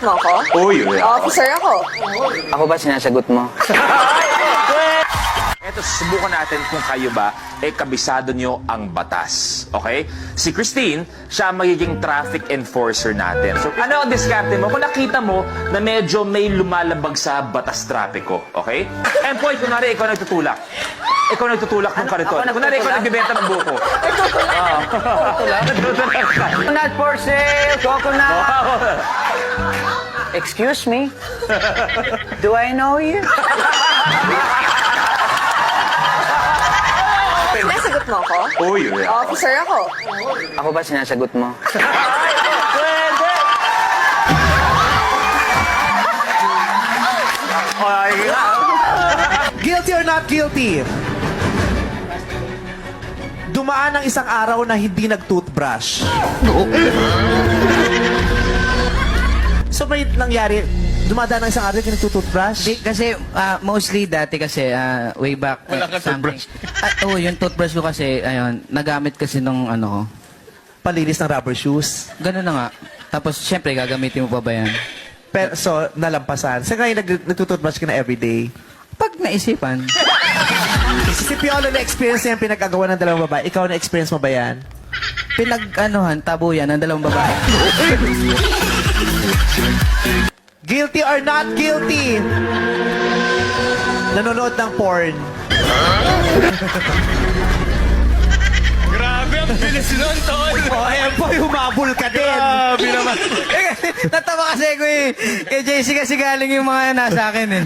mo ako? Uy, Officer ako. Ako ba sinasagot mo? Eto, susubukan natin kung kayo ba, kabisado nyo ang batas. Okay? Si Christine, siya ang magiging traffic enforcer natin. So, ano ang diskarte mo? Kung nakita mo na medyo may lumalabag sa batas trapiko. Okay? And point, kunwari, ikaw nagtutulak. Ikaw nagtutulak ng kariton. Kunwari, ikaw nagbibenta ng buko. Nagtutulak ka. Coconut for sale! Coconut! Excuse me? Do I know you? Nasagot mo ako? Uy, Officer ako. Ako ba sinasagot mo? Guilty or not guilty? Dumaan ng isang araw na hindi nag-toothbrush. So may nangyari, dumadaan ng isang araw na hindi nag-toothbrush? Di, kasi mostly dati kasi way back something. Oo, yung toothbrush ko kasi ayun, nagamit kasi nung ano ko. Palinis ng rubber shoes. Ganun na nga. Tapos syempre gagamitin mo pa ba yan? Pero, so, nalampasan. Sa ngayon, nag-toothbrush ka na everyday. Pag naisipan. Si Piolo na-experience niya yung pinag-agawa ng dalawang babae. Ikaw na-experience mo ba yan? Pinag-anuhan, tabo yan ng dalawang babae. Guilty or not guilty? Nanonood ng porn. Grabe, ang bilis nun, Tol! Oh, ayan po, humabol ka din. Grabe naman. Natawa kasi ko eh. Kay JC kasi galing yung mga nasa akin eh.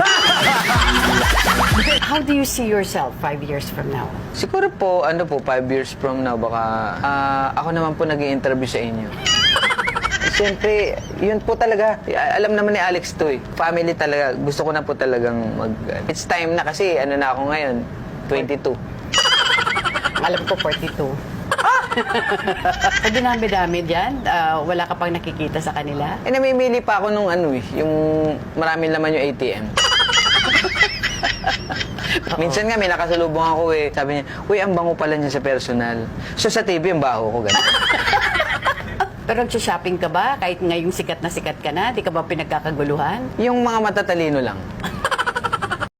How do you see yourself 5 years from now? Siguro po, 5 years from now, baka ako naman po nag-i-interview sa inyo. Siyempre, yun po talaga. Alam naman ni Alex to eh. Family talaga. Gusto ko na po talagang It's time na kasi, na ako ngayon? 22. Alam ko 42. Sa dinami-dami dyan, wala ka pang nakikita sa kanila? Namimili pa ako nung yung maraming laman yung ATM. Minsan nga may nakasalubong ako eh. Sabi niya, uy, ang bango pala niya sa personal. So sa TV, ang baho ko, gano'n. Pero shopping ka ba? Kahit ngayong sikat na sikat ka na, di ka ba pinagkakaguluhan? Yung mga matatalino lang.